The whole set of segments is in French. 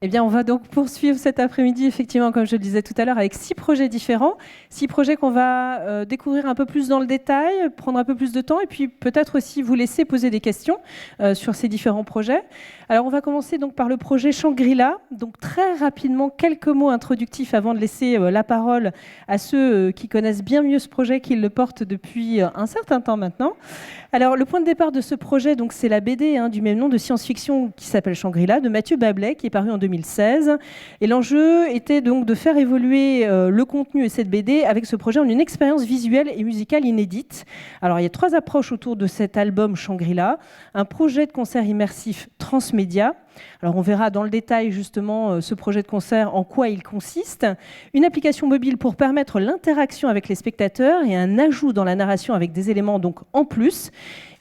Eh bien, on va donc poursuivre cet après-midi, effectivement, comme je le disais tout à l'heure, avec 6 projets différents. 6 projets qu'on va découvrir un peu plus dans le détail, prendre un peu plus de temps, et puis peut-être aussi vous laisser poser des questions sur ces différents projets. Alors, on va commencer donc par le projet Shangri-La. Donc, très rapidement, quelques mots introductifs avant de laisser la parole à ceux qui connaissent bien mieux ce projet, qui le portent depuis un certain temps maintenant. Alors, le point de départ de ce projet, donc, c'est la BD du même nom de science-fiction qui s'appelle Shangri-La, de Mathieu Bablet, qui est paru en 2016. Et l'enjeu était donc de faire évoluer le contenu et cette BD avec ce projet en une expérience visuelle et musicale inédite. Alors, il y a 3 approches autour de cet album Shangri-La. Un projet de concert immersif transmédia. Alors, on verra dans le détail justement ce projet de concert, en quoi il consiste. Une application mobile pour permettre l'interaction avec les spectateurs et un ajout dans la narration avec des éléments donc en plus.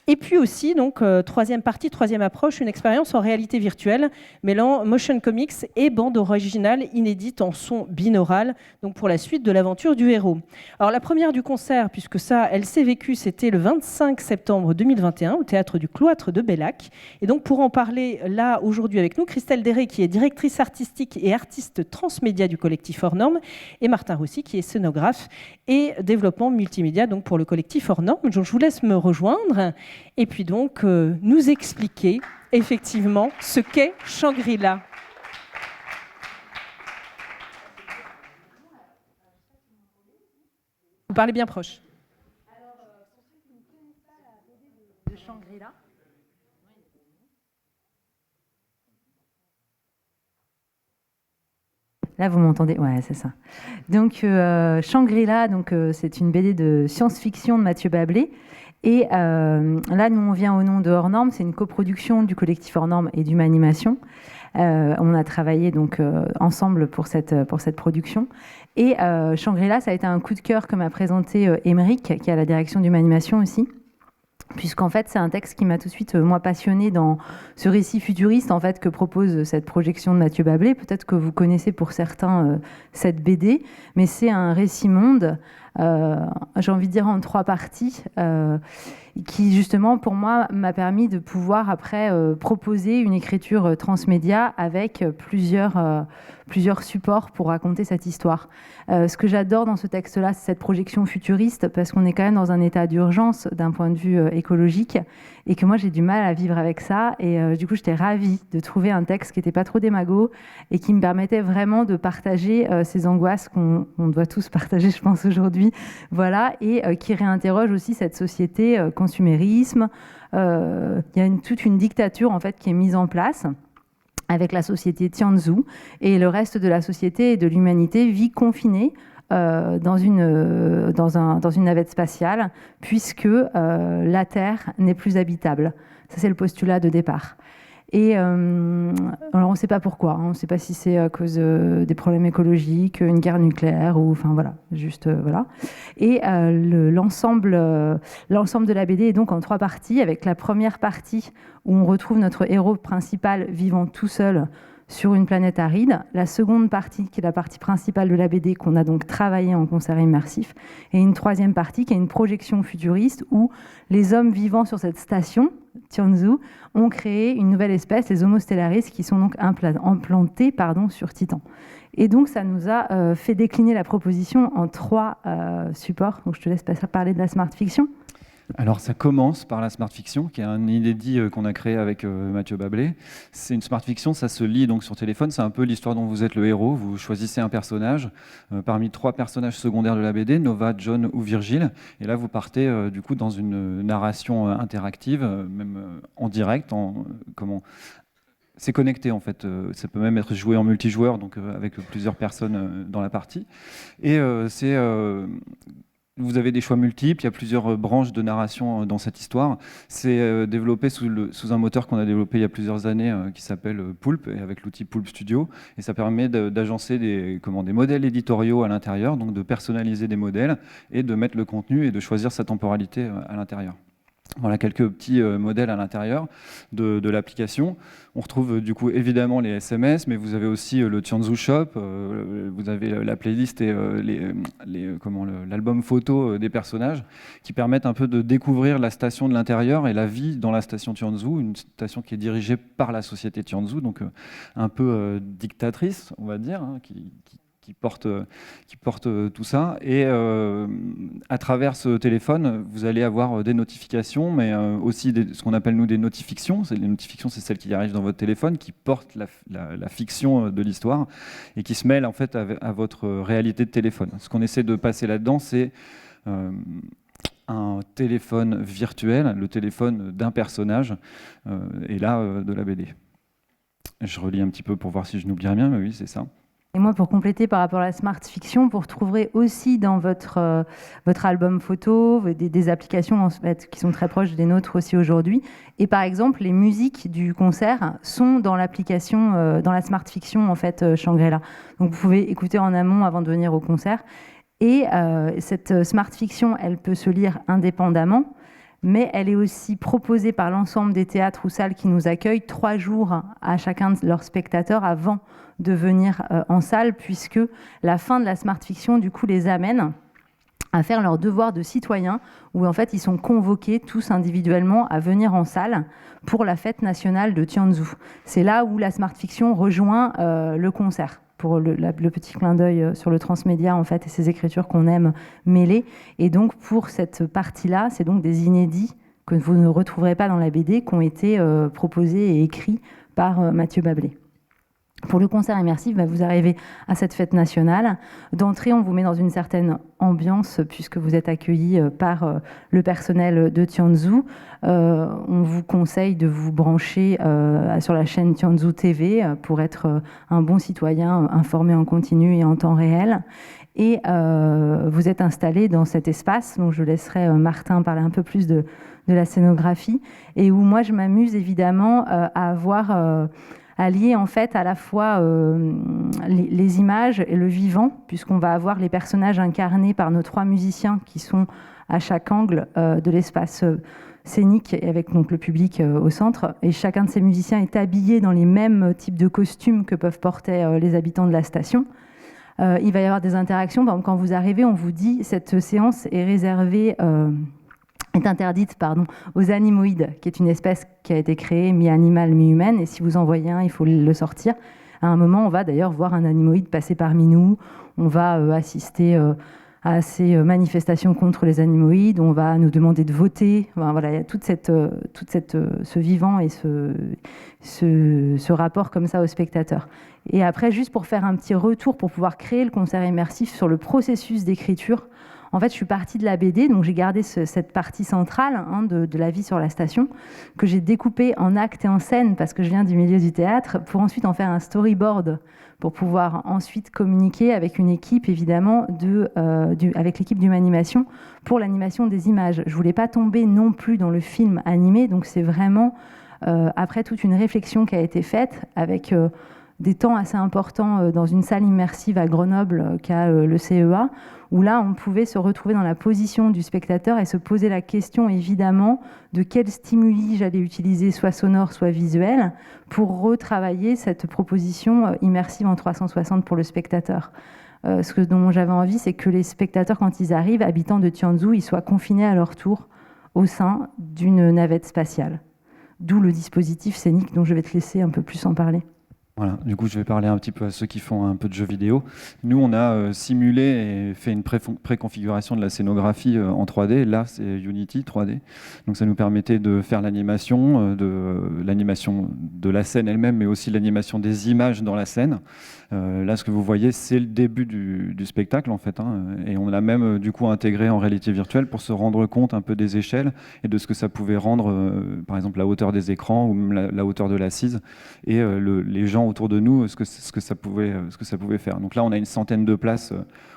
Et puis aussi, donc, troisième partie, troisième approche, une expérience en réalité virtuelle, mêlant motion comics et bande originale inédite en son binaural, donc pour la suite de l'aventure du héros. Alors la première du concert, puisque ça, elle s'est vécue, c'était le 25 septembre 2021 au théâtre du Cloître de Bellac. Et donc pour en parler là aujourd'hui avec nous, Christelle Déré, qui est directrice artistique et artiste transmédia du collectif Hors Normes, et Martin Roussy, qui est scénographe et développement multimédia donc pour le collectif Hors Normes. Donc je vous laisse me rejoindre. Et puis donc nous expliquer effectivement ce qu'est Shangri-La. Vous parlez bien proche. Alors, pour ceux qui ne connaissent pas la BD de Shangri-La. Là, vous m'entendez? Ouais, c'est ça. Donc, Shangri-La, c'est une BD de science-fiction de Mathieu Bablet. Et là, nous, on vient au nom de Hors Normes. C'est une coproduction du collectif Hors Normes et d'Humanimation. On a travaillé donc ensemble pour cette production. Et Shangri-La, ça a été un coup de cœur que m'a présenté Émeric, qui est à la direction d'Humanimation aussi. Puisqu'en fait, c'est un texte qui m'a tout de suite, moi, passionnée dans ce récit futuriste en fait, que propose cette projection de Mathieu Bablet. Peut-être que vous connaissez pour certains cette BD, mais c'est un récit-monde, j'ai envie de dire en 3 parties, qui justement, pour moi, m'a permis de pouvoir après proposer une écriture transmédia avec plusieurs supports pour raconter cette histoire. Ce que j'adore dans ce texte-là, c'est cette projection futuriste, parce qu'on est quand même dans un état d'urgence d'un point de vue écologique, et que moi j'ai du mal à vivre avec ça. Et du coup, j'étais ravie de trouver un texte qui n'était pas trop démago et qui me permettait vraiment de partager ces angoisses qu'on doit tous partager, je pense, aujourd'hui. Voilà, et qui réinterroge aussi cette société consumérisme. Il y a toute une dictature en fait qui est mise en place avec la société Tianzhu, et le reste de la société et de l'humanité vit confinée dans une navette spatiale, puisque la Terre n'est plus habitable. Ça, c'est le postulat de départ. Et alors, on ne sait pas pourquoi. On ne sait pas si c'est à cause des problèmes écologiques, une guerre nucléaire, ou enfin voilà, juste voilà. Et l'ensemble de la BD est donc en 3 parties, avec la première partie où on retrouve notre héros principal vivant tout seul sur une planète aride. La seconde partie, qui est la partie principale de la BD, qu'on a donc travaillé en concert immersif. Et une troisième partie, qui est une projection futuriste, où les hommes vivant sur cette station, Tianzhu, ont créé une nouvelle espèce, les Homo stellaris, qui sont donc implantés sur Titan. Et donc, ça nous a fait décliner la proposition en 3 supports. Donc, je te laisse parler de la smart fiction. Alors ça commence par la smart fiction, qui est un inédit qu'on a créé avec Mathieu Bablet. C'est une smart fiction, ça se lit donc sur téléphone, c'est un peu l'histoire dont vous êtes le héros. Vous choisissez un personnage parmi 3 personnages secondaires de la BD, Nova, John ou Virgile. Et là vous partez du coup dans une narration interactive, même en direct, c'est connecté en fait, ça peut même être joué en multijoueur, donc avec plusieurs personnes dans la partie. Et vous avez des choix multiples, il y a plusieurs branches de narration dans cette histoire. C'est développé sous un moteur qu'on a développé il y a plusieurs années qui s'appelle Pulp, et avec l'outil Pulp Studio. Et ça permet d'agencer des modèles éditoriaux à l'intérieur, donc de personnaliser des modèles et de mettre le contenu et de choisir sa temporalité à l'intérieur. Voilà quelques petits modèles à l'intérieur de l'application. On retrouve du coup évidemment les SMS, mais vous avez aussi le Tianzhu Shop, vous avez la playlist et l'album photo des personnages qui permettent un peu de découvrir la station de l'intérieur et la vie dans la station Tianzhu, une station qui est dirigée par la société Tianzhu, donc un peu dictatrice, on va dire, hein, qui porte tout ça. Et à travers ce téléphone, vous allez avoir des notifications, mais aussi ce qu'on appelle nous des notifictions. Les notifictions, c'est celles qui arrivent dans votre téléphone, qui portent la fiction de l'histoire et qui se mêlent en fait à votre réalité de téléphone. Ce qu'on essaie de passer là-dedans, c'est un téléphone virtuel, le téléphone d'un personnage, et là, de la BD. Je relis un petit peu pour voir si je n'oublie rien, mais oui, c'est ça. Et moi, pour compléter par rapport à la smart fiction, vous retrouverez aussi dans votre album photo des applications en fait, qui sont très proches des nôtres aussi aujourd'hui. Et par exemple, les musiques du concert sont dans l'application, dans la smart fiction en fait, Shangri-La. Donc vous pouvez écouter en amont avant de venir au concert. Et cette smart fiction, elle peut se lire indépendamment, mais elle est aussi proposée par l'ensemble des théâtres ou salles qui nous accueillent 3 jours à chacun de leurs spectateurs avant de venir en salle, puisque la fin de la smart fiction, du coup, les amène à faire leur devoir de citoyens, où en fait ils sont convoqués tous individuellement à venir en salle pour la fête nationale de Tianzhu. C'est là où la smart fiction rejoint le concert, pour le petit clin d'œil sur le transmédia en fait et ces écritures qu'on aime mêler. Et donc pour cette partie-là, c'est donc des inédits que vous ne retrouverez pas dans la BD, qui ont été proposés et écrits par Mathieu Bablé. Pour le concert immersif, vous arrivez à cette fête nationale. D'entrée, on vous met dans une certaine ambiance puisque vous êtes accueillis par le personnel de Tianzhu. On vous conseille de vous brancher sur la chaîne Tianzhu TV pour être un bon citoyen informé en continu et en temps réel. Et vous êtes installé dans cet espace, donc je laisserai Martin parler un peu plus de la scénographie, et où moi je m'amuse évidemment à avoir... à lier en fait à la fois les images et le vivant, puisqu'on va avoir les personnages incarnés par nos 3 musiciens qui sont à chaque angle de l'espace scénique, et avec donc le public au centre. Et chacun de ces musiciens est habillé dans les mêmes types de costumes que peuvent porter les habitants de la station. Il va y avoir des interactions. Par exemple, quand vous arrivez, on vous dit cette séance est réservée... est interdite aux animoïdes, qui est une espèce qui a été créée mi-animale, mi-humaine, et si vous en voyez un, il faut le sortir. À un moment, on va d'ailleurs voir un animoïde passer parmi nous, on va assister à ces manifestations contre les animoïdes, on va nous demander de voter. Enfin, voilà, il y a ce vivant et ce rapport comme ça au spectateur. Et après, juste pour faire un petit retour, pour pouvoir créer le concert immersif sur le processus d'écriture, en fait, je suis partie de la BD, donc j'ai gardé cette partie centrale de la vie sur la station, que j'ai découpée en actes et en scènes, parce que je viens du milieu du théâtre, pour ensuite en faire un storyboard, pour pouvoir ensuite communiquer avec une équipe, évidemment, avec l'équipe d'Humanimation, pour l'animation des images. Je ne voulais pas tomber non plus dans le film animé, donc c'est vraiment, après toute une réflexion qui a été faite, avec... des temps assez importants dans une salle immersive à Grenoble qu'a le CEA, où là, on pouvait se retrouver dans la position du spectateur et se poser la question, évidemment, de quel stimuli j'allais utiliser, soit sonore, soit visuel, pour retravailler cette proposition immersive en 360 pour le spectateur. Ce dont j'avais envie, c'est que les spectateurs, quand ils arrivent, habitants de Tianzhu, ils soient confinés à leur tour au sein d'une navette spatiale. D'où le dispositif scénique dont je vais te laisser un peu plus en parler. Voilà, du coup, je vais parler un petit peu à ceux qui font un peu de jeux vidéo. Nous, on a simulé et fait une préconfiguration de la scénographie en 3D. Là, c'est Unity 3D. Donc, ça nous permettait de faire l'animation de la scène elle-même, mais aussi l'animation des images dans la scène. Là, ce que vous voyez, c'est le début du spectacle, en fait. Et on l'a même, du coup, intégré en réalité virtuelle pour se rendre compte un peu des échelles et de ce que ça pouvait rendre, par exemple, la hauteur des écrans ou même la hauteur de l'assise et les gens autour de nous, ce que ça pouvait faire. Donc là, on a une centaine de places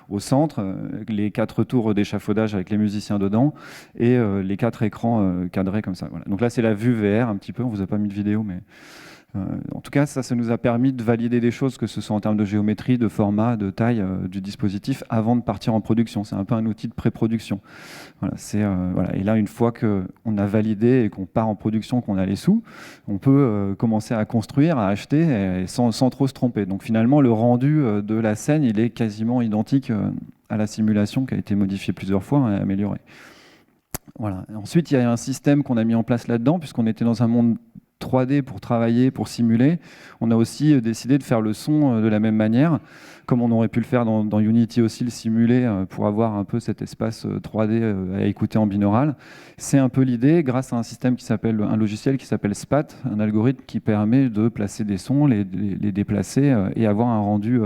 au centre, les 4 tours d'échafaudage avec les musiciens dedans et les 4 écrans cadrés comme ça. Voilà. Donc là, c'est la vue VR un petit peu. On vous a pas mis de vidéo, mais En tout cas, ça nous a permis de valider des choses, que ce soit en termes de géométrie, de format, de taille du dispositif, avant de partir en production. C'est un peu un outil de pré-production. Voilà, voilà. Et là, une fois qu'on a validé et qu'on part en production, qu'on a les sous, on peut commencer à construire, à acheter, et sans trop se tromper. Donc finalement, le rendu de la scène, il est quasiment identique à la simulation, qui a été modifiée plusieurs fois et améliorée. Voilà. Ensuite, il y a un système qu'on a mis en place là-dedans, puisqu'on était dans un monde 3D pour travailler, pour simuler. On a aussi décidé de faire le son de la même manière, comme on aurait pu le faire dans Unity aussi, le simuler pour avoir un peu cet espace 3D à écouter en binaural. C'est un peu l'idée, grâce à un logiciel qui s'appelle SPAT, un algorithme qui permet de placer des sons, les déplacer et avoir un rendu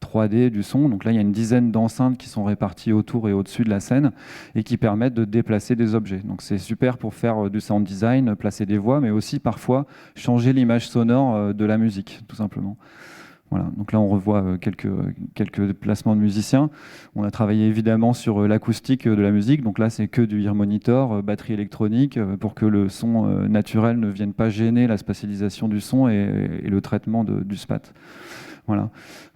3D du son. Donc là, il y a une dizaine d'enceintes qui sont réparties autour et au-dessus de la scène et qui permettent de déplacer des objets. Donc c'est super pour faire du sound design, placer des voix, mais aussi parfois changer l'image sonore de la musique, tout simplement. Voilà. Donc là, on revoit quelques placements de musiciens. On a travaillé évidemment sur l'acoustique de la musique. Donc là, c'est que du ear monitor, batterie électronique, pour que le son naturel ne vienne pas gêner la spatialisation du son et le traitement du SPAT. Voilà.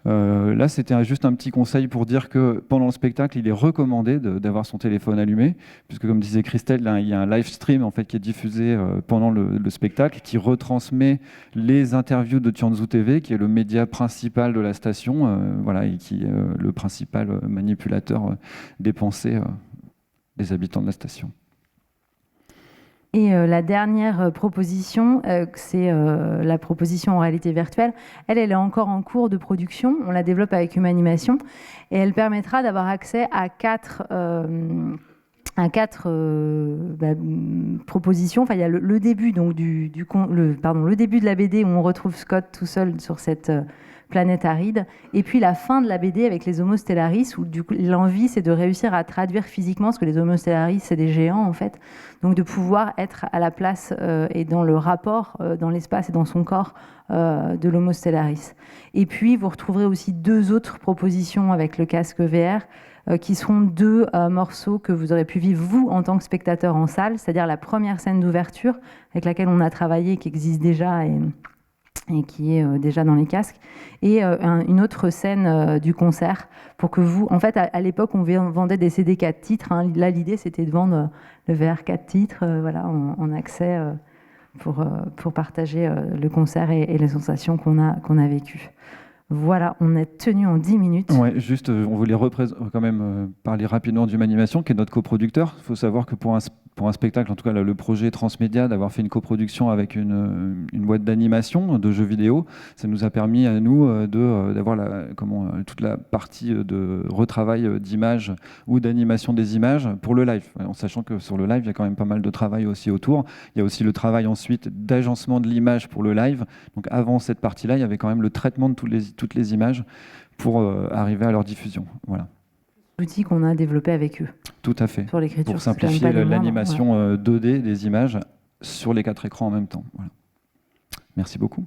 Là, c'était juste un petit conseil pour dire que pendant le spectacle, il est recommandé d'avoir son téléphone allumé, puisque comme disait Christelle, là, il y a un live stream en fait, qui est diffusé pendant le spectacle, qui retransmet les interviews de Tianzhu TV, qui est le média principal de la station, voilà, et qui est le principal manipulateur des pensées des habitants de la station. Et la dernière proposition, c'est la proposition en réalité virtuelle. Elle est encore en cours de production. On la développe avec Humanimation et elle permettra d'avoir accès à quatre propositions. Enfin, il y a le début donc le début de la BD où on retrouve Scott tout seul sur cette planète aride, et puis la fin de la BD avec les Homo stellaris, où du coup l'envie c'est de réussir à traduire physiquement, parce que les Homo stellaris c'est des géants en fait, donc de pouvoir être à la place et dans le rapport dans l'espace et dans son corps de l'Homo stellaris. Et puis vous retrouverez aussi 2 autres propositions avec le casque VR, qui seront 2 morceaux que vous aurez pu vivre vous en tant que spectateur en salle, c'est-à-dire la première scène d'ouverture avec laquelle on a travaillé, qui existe déjà et qui est déjà dans les casques, et une autre scène du concert, pour que vous... En fait, à l'époque, on vendait des CD 4 titres. Hein. Là, l'idée, c'était de vendre le VR 4 titres voilà, en accès pour partager le concert et les sensations qu'on a vécues. Voilà, on est tenu en 10 minutes. Ouais, juste, on voulait quand même parler rapidement d'Humanimation, qui est notre coproducteur. Il faut savoir que pour un spectacle, en tout cas le projet Transmédia, d'avoir fait une coproduction avec une boîte d'animation, de jeux vidéo, ça nous a permis à nous d'avoir toute la partie de retravail d'images ou d'animation des images pour le live. En sachant que sur le live, il y a quand même pas mal de travail aussi autour. Il y a aussi le travail ensuite d'agencement de l'image pour le live. Donc avant cette partie-là, il y avait quand même le traitement de toutes les images pour arriver à leur diffusion. Voilà. L'outil qu'on a développé avec eux. Tout à fait. Pour l'écriture. Pour simplifier l'animation 2D des images sur les 4 écrans en même temps. Voilà. Merci beaucoup.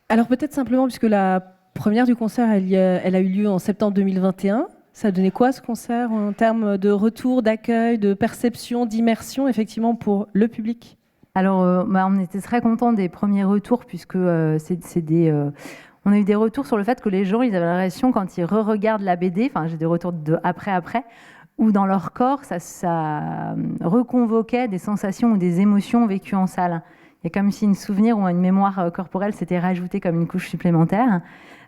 Alors peut-être simplement, puisque la première du concert, elle a eu lieu en septembre 2021. Ça a donné quoi ce concert en termes de retour, d'accueil, de perception, d'immersion, effectivement, pour le public ? Alors, on était très contents des premiers retours, puisque on a eu des retours sur le fait que les gens, ils avaient l'impression, quand ils re-regardent la BD, enfin j'ai des retours de après, où dans leur corps, ça reconvoquait des sensations ou des émotions vécues en salle. Il y a comme si une souvenir ou une mémoire corporelle s'était rajoutée comme une couche supplémentaire.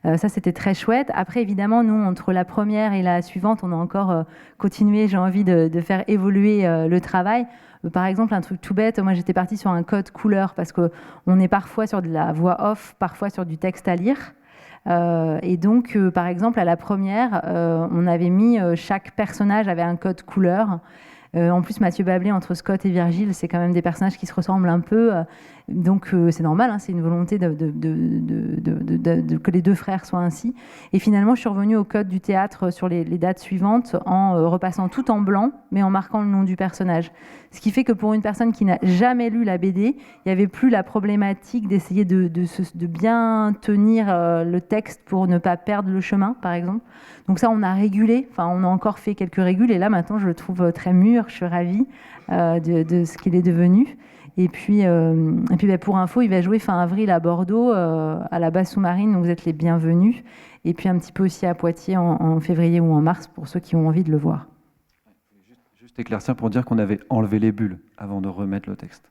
Ça, c'était très chouette. Après, évidemment, nous, entre la première et la suivante, on a encore continué, j'ai envie de faire évoluer le travail. Par exemple, un truc tout bête, moi, j'étais partie sur un code couleur parce qu'on est parfois sur de la voix off, parfois sur du texte à lire. Et donc, par exemple, à la première, on avait mis chaque personnage avait un code couleur. En plus, Mathieu Bablé, entre Scott et Virgile, c'est quand même des personnages qui se ressemblent un peu. Donc c'est normal, hein, c'est une volonté que les deux frères soient ainsi. Et finalement, je suis revenue au code du théâtre sur les dates suivantes en repassant tout en blanc, mais en marquant le nom du personnage. Ce qui fait que pour une personne qui n'a jamais lu la BD, il n'y avait plus la problématique d'essayer de bien tenir le texte pour ne pas perdre le chemin, par exemple. Donc ça, on a régulé, enfin on a encore fait quelques régules, et là maintenant je le trouve très mûr, je suis ravie de ce qu'il est devenu. Et puis pour info, il va jouer fin avril à Bordeaux, à la base sous-marine, donc vous êtes les bienvenus. Et puis un petit peu aussi à Poitiers en février ou en mars, pour ceux qui ont envie de le voir. Juste éclaircir pour dire qu'on avait enlevé les bulles avant de remettre le texte.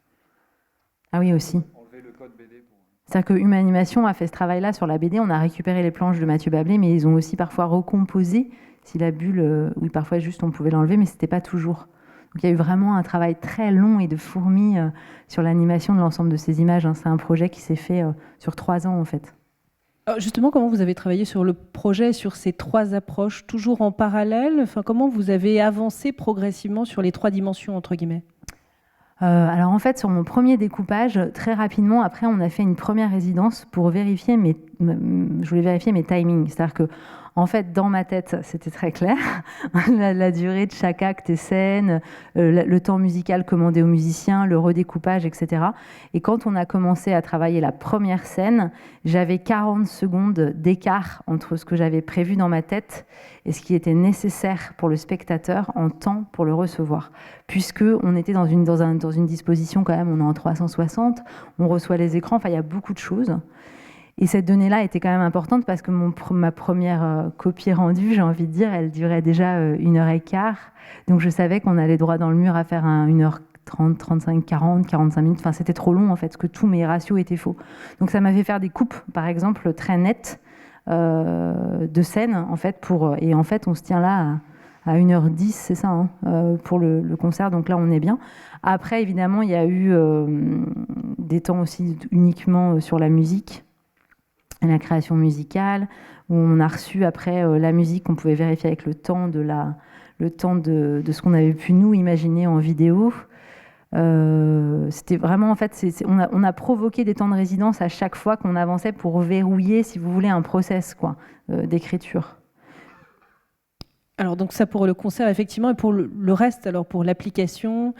Ah oui, aussi. Enlever le code BD pour... C'est-à-dire que Humanimation a fait ce travail-là sur la BD, on a récupéré les planches de Mathieu Bablé, mais ils ont aussi parfois recomposé, si la bulle, oui, parfois juste on pouvait l'enlever, mais c'était pas toujours. Donc il y a eu vraiment un travail très long et de fourmi sur l'animation de l'ensemble de ces images, hein. C'est un projet qui s'est fait sur 3 ans en fait. Alors justement, comment vous avez travaillé sur le projet, sur ces 3 approches, toujours en parallèle? Enfin, comment vous avez avancé progressivement sur les 3 dimensions, entre guillemets? Alors en fait, sur mon premier découpage, très rapidement, après, on a fait une première résidence pour vérifier je voulais vérifier mes timings. C'est-à-dire que, en fait, dans ma tête, c'était très clair. la durée de chaque acte et scène, le temps musical commandé aux musiciens, le redécoupage, etc. Et quand on a commencé à travailler la première scène, j'avais 40 secondes d'écart entre ce que j'avais prévu dans ma tête et ce qui était nécessaire pour le spectateur en temps pour le recevoir. Puisque on était dans une disposition quand même, on est en 360, on reçoit les écrans, enfin il y a beaucoup de choses. Et cette donnée-là était quand même importante parce que ma première copie rendue, j'ai envie de dire, elle durait déjà 1h15. Donc je savais qu'on allait droit dans le mur à faire 1h30, 35, 40, 45 minutes. Enfin, c'était trop long en fait, parce que tous mes ratios étaient faux. Donc ça m'a fait faire des coupes, par exemple, très nettes de scène, en fait, et en fait, on se tient là à 1h10, c'est ça, hein, pour le concert. Donc là, on est bien. Après, évidemment, il y a eu des temps aussi uniquement sur la musique, la création musicale, où on a reçu après la musique qu'on pouvait vérifier avec le temps de ce qu'on avait pu nous imaginer en vidéo. C'était vraiment, en fait, on a provoqué des temps de résidence à chaque fois qu'on avançait pour verrouiller, si vous voulez, un process d'écriture. Alors donc ça pour le concert, effectivement, et pour le reste, alors pour l'application,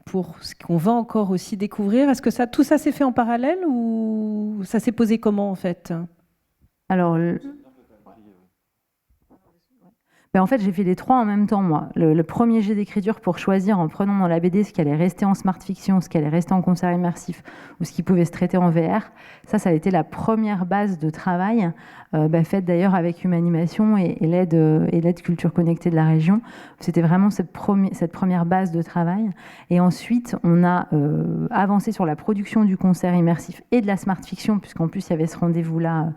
pour ce qu'on va encore aussi découvrir, est-ce que tout ça s'est fait en parallèle ou ça s'est posé comment en fait? Alors, en fait, j'ai fait les 3 en même temps, moi. Le premier jet d'écriture pour choisir, en prenant dans la BD ce qui allait rester en smart fiction, ce qui allait rester en concert immersif ou ce qui pouvait se traiter en VR, ça a été la première base de travail, faite d'ailleurs avec Humanimation et l'aide Culture Connectée de la région. C'était vraiment cette première base de travail. Et ensuite, on a avancé sur la production du concert immersif et de la smart fiction, puisqu'en plus, il y avait ce rendez-vous-là.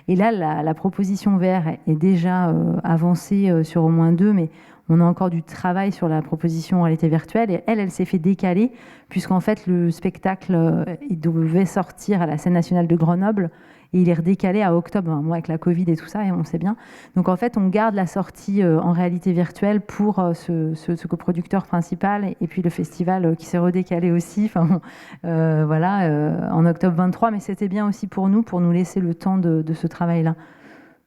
Et là, la proposition VR est déjà avancée sur au moins 2, mais on a encore du travail sur la proposition en réalité virtuelle. Et elle s'est fait décaler, puisqu'en fait, le spectacle, il devait sortir à la Scène nationale de Grenoble, et il est redécalé à octobre, moi avec la Covid et tout ça, et on sait bien. Donc en fait, on garde la sortie en réalité virtuelle pour ce coproducteur principal, et puis le festival qui s'est redécalé aussi, en octobre 23, mais c'était bien aussi pour nous laisser le temps de ce travail-là.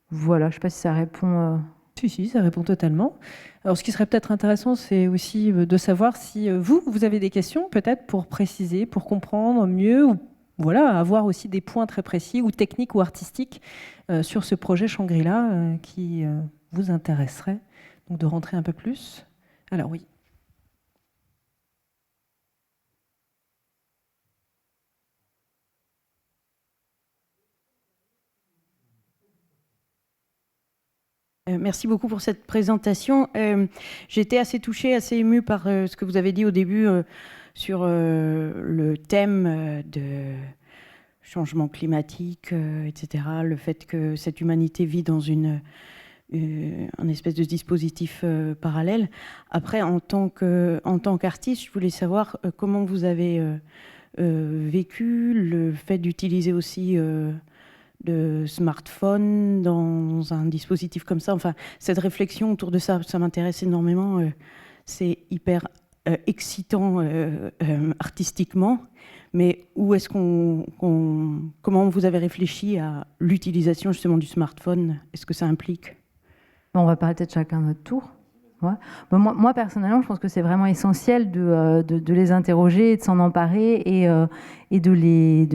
Voilà, je ne sais pas si ça répond... Si, ça répond totalement. Alors, ce qui serait peut-être intéressant, c'est aussi de savoir si vous avez des questions, peut-être pour préciser, pour comprendre mieux, ou voilà, avoir aussi des points très précis, ou techniques ou artistiques, sur ce projet Shangri-La qui vous intéresserait. Donc, de rentrer un peu plus. Alors, oui. Merci beaucoup pour cette présentation. J'ai été assez touchée, assez émue par ce que vous avez dit au début sur le thème de changement climatique, etc. Le fait que cette humanité vit dans un espèce de dispositif parallèle. Après, en tant qu'artiste, je voulais savoir comment vous avez vécu le fait d'utiliser aussi... de smartphone dans un dispositif comme ça. Enfin, cette réflexion autour de ça, ça m'intéresse énormément. C'est hyper excitant artistiquement, Mais comment vous avez réfléchi à l'utilisation justement du smartphone? Est-ce que ça implique? On va parler peut-être chacun à notre tour. Ouais. Bon, moi, personnellement, je pense que c'est vraiment essentiel de les interroger, de s'en emparer et de les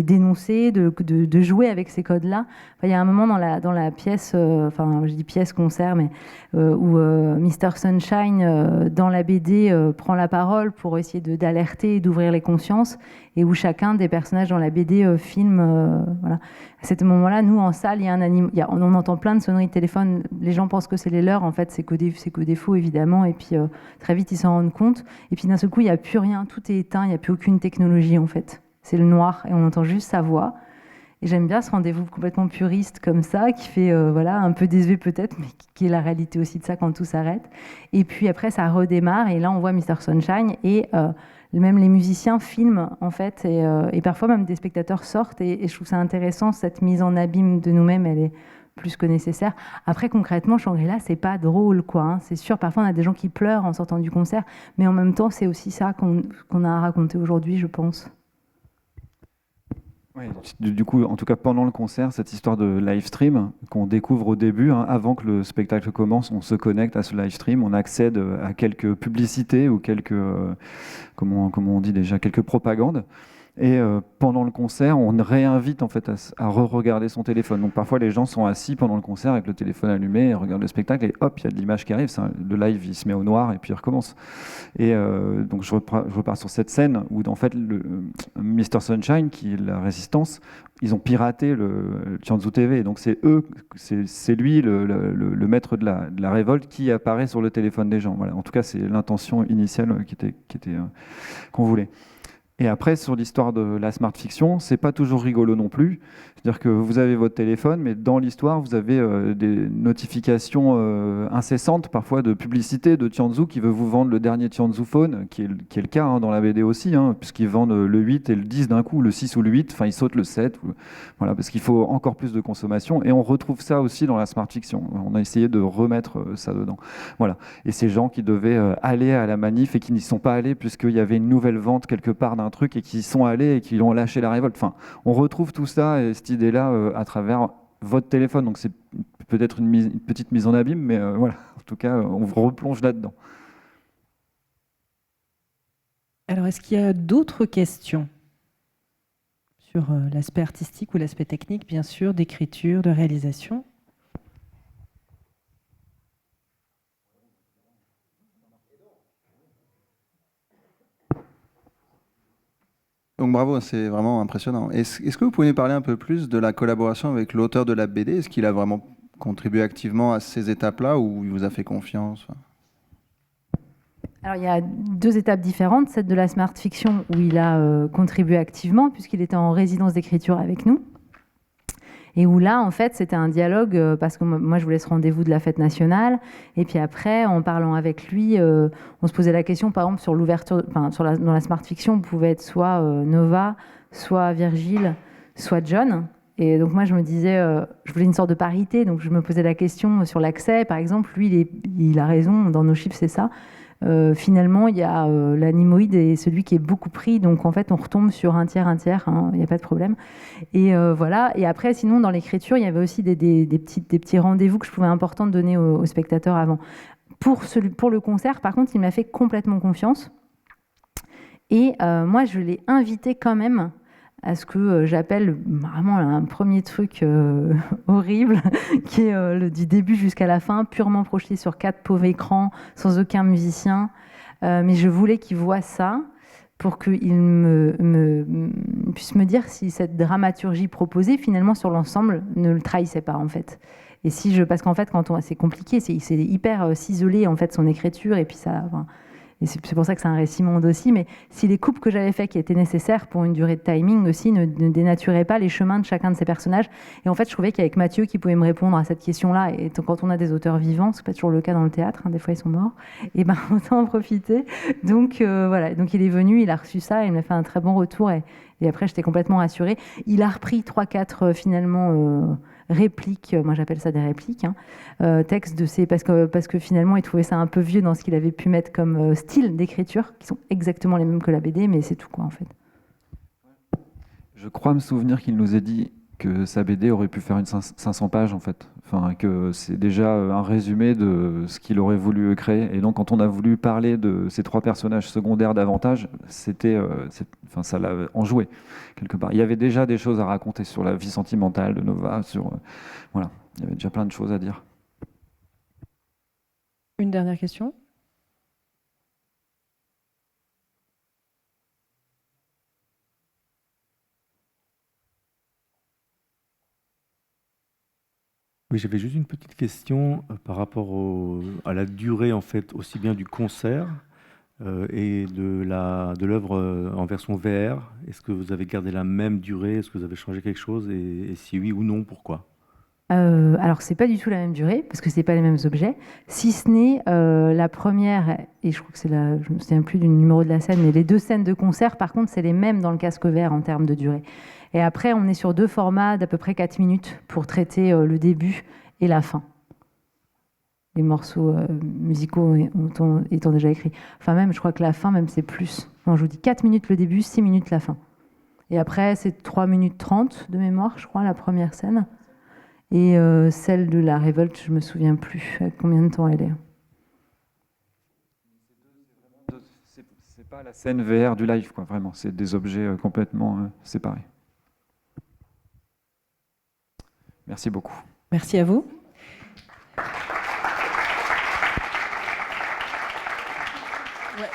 dénoncer, de jouer avec ces codes-là. Enfin, il y a un moment dans la pièce, enfin, je dis pièce concert, mais où Mr. Sunshine, dans la BD, prend la parole pour essayer d'alerter et d'ouvrir les consciences, et où chacun des personnages dans la BD filme. Voilà. À ce moment-là, nous, en salle, on entend plein de sonneries de téléphone. Les gens pensent que c'est les leurs. En fait, c'est que des faux, évidemment. Et puis, très vite, ils s'en rendent compte. Et puis, d'un seul coup, il n'y a plus rien. Tout est éteint. Il n'y a plus aucune technologie, en fait. C'est le noir. Et on entend juste sa voix. Et j'aime bien ce rendez-vous complètement puriste comme ça, qui fait voilà, un peu désuet peut-être, mais qui est la réalité aussi de ça quand tout s'arrête. Et puis après, ça redémarre. Et là, on voit Mr. Sunshine. Et même les musiciens filment, en fait, et parfois même des spectateurs sortent, et je trouve ça intéressant, cette mise en abîme de nous-mêmes, elle est plus que nécessaire. Après, concrètement, Shangri-La, c'est pas drôle, quoi, hein. C'est sûr, parfois on a des gens qui pleurent en sortant du concert, mais en même temps, c'est aussi ça qu'on a à raconter aujourd'hui, je pense. Oui, du coup, en tout cas pendant le concert, cette histoire de live stream qu'on découvre au début, hein, avant que le spectacle commence, on se connecte à ce live stream, on accède à quelques publicités ou quelques, comment on dit déjà, quelques propagandes. Et pendant le concert, on réinvite en fait à re-regarder son téléphone. Donc parfois les gens sont assis pendant le concert avec le téléphone allumé, regardent le spectacle et hop, il y a de l'image qui arrive. Le live il se met au noir et puis il recommence. Et donc je repars sur cette scène où en fait le Mr. Sunshine, qui est la résistance, ils ont piraté le Tianzu TV. Donc c'est lui le maître de la révolte qui apparaît sur le téléphone des gens. Voilà. En tout cas, c'est l'intention initiale qu'on voulait. Et après, sur l'histoire de la smart fiction, c'est pas toujours rigolo non plus. C'est-à-dire que vous avez votre téléphone, mais dans l'histoire, vous avez des notifications incessantes, parfois de publicité de Tianzu qui veut vous vendre le dernier Tianzu Phone, qui est le cas hein, dans la BD aussi, hein, puisqu'ils vendent le 8 et le 10 d'un coup, le 6 ou le 8, enfin ils sautent le 7, voilà, parce qu'il faut encore plus de consommation. Et on retrouve ça aussi dans la smart fiction. On a essayé de remettre ça dedans. Voilà. Et ces gens qui devaient aller à la manif et qui n'y sont pas allés puisqu'il y avait une nouvelle vente quelque part d'un truc et qui y sont allés et qui ont lâché la révolte. Enfin, on retrouve tout ça et cette idée-là à travers votre téléphone. Donc c'est peut-être une petite mise en abîme, mais voilà. En tout cas, on vous replonge là-dedans. Alors, est-ce qu'il y a d'autres questions sur l'aspect artistique ou l'aspect technique, bien sûr, d'écriture, de réalisation ? Donc bravo, c'est vraiment impressionnant. Est-ce que vous pouvez nous parler un peu plus de la collaboration avec l'auteur de la BD? Est-ce qu'il a vraiment contribué activement à ces étapes-là ou il vous a fait confiance? Alors il y a deux étapes différentes. Celle de la smart fiction où il a contribué activement puisqu'il était en résidence d'écriture avec nous. Et où là, en fait, c'était un dialogue, parce que moi, je voulais ce rendez-vous de la fête nationale. Et puis après, en parlant avec lui, on se posait la question, par exemple, sur l'ouverture, enfin, dans la smart fiction, on pouvait être soit Nova, soit Virgile, soit John. Et donc moi, je me disais, je voulais une sorte de parité, donc je me posais la question sur l'accès. Par exemple, lui, il a raison, dans nos chiffres, c'est ça. Finalement, il y a l'animoïde et celui qui est beaucoup pris. Donc, en fait, on retombe sur un tiers, hein, il n'y a pas de problème. Et voilà. Et après, sinon, dans l'écriture, il y avait aussi des petits rendez-vous que je trouvais important de donner aux spectateurs avant. Pour le concert, par contre, il m'a fait complètement confiance. Et moi, je l'ai invité quand même à ce que j'appelle vraiment un premier truc horrible, qui est du début jusqu'à la fin, purement projeté sur 4 pauvres écrans, sans aucun musicien. Mais je voulais qu'il voit ça pour qu'il puisse me dire si cette dramaturgie proposée, finalement, sur l'ensemble, ne le trahissait pas, en fait. Et parce qu'en fait, c'est compliqué, c'est hyper s'isoler, en fait, son écriture, et puis ça... Enfin, et c'est pour ça que c'est un récit monde aussi, mais si les coupes que j'avais faites qui étaient nécessaires pour une durée de timing aussi ne dénaturaient pas les chemins de chacun de ces personnages. Et en fait, je trouvais qu'avec Mathieu qui pouvait me répondre à cette question-là, et quand on a des auteurs vivants, c'est pas toujours le cas dans le théâtre, hein, des fois ils sont morts, et ben autant en profiter. Donc voilà, donc il est venu, il a reçu ça, il m'a fait un très bon retour, et après j'étais complètement rassurée. Il a repris 3-4 finalement répliques, moi j'appelle ça des répliques, textes de ces, parce que finalement il trouvait ça un peu vieux dans ce qu'il avait pu mettre comme style d'écriture, qui sont exactement les mêmes que la BD, mais c'est tout quoi en fait. Je crois me souvenir qu'il nous a dit que sa BD aurait pu faire une 500 pages en fait. Enfin, que c'est déjà un résumé de ce qu'il aurait voulu créer. Et donc, quand on a voulu parler de ces 3 personnages secondaires davantage, enfin, ça l'a enjoué quelque part. Il y avait déjà des choses à raconter sur la vie sentimentale de Nova. Voilà, il y avait déjà plein de choses à dire. Une dernière question. Oui, j'avais juste une petite question par rapport à la durée, en fait, aussi bien du concert et de l'œuvre en version VR. Est-ce que vous avez gardé la même durée? Est-ce que vous avez changé quelque chose? Et si oui ou non, pourquoi? Alors, c'est pas du tout la même durée, parce que c'est pas les mêmes objets, si ce n'est la première, et je crois que je me souviens plus du numéro de la scène, mais les 2 scènes de concert, par contre, c'est les mêmes dans le casque VR en termes de durée. Et après, on est sur 2 formats d'à peu près 4 minutes pour traiter le début et la fin. Les morceaux musicaux étant déjà écrits. Enfin, même, je crois que la fin, même, c'est plus. Non, je vous dis 4 minutes le début, 6 minutes la fin. Et après, c'est 3 minutes 30 de mémoire, je crois, la première scène. Et celle de la révolte, je me souviens plus à combien de temps elle est. C'est pas la scène VR du live, quoi, vraiment. C'est des objets complètement séparés. Merci beaucoup. Merci à vous. Ouais,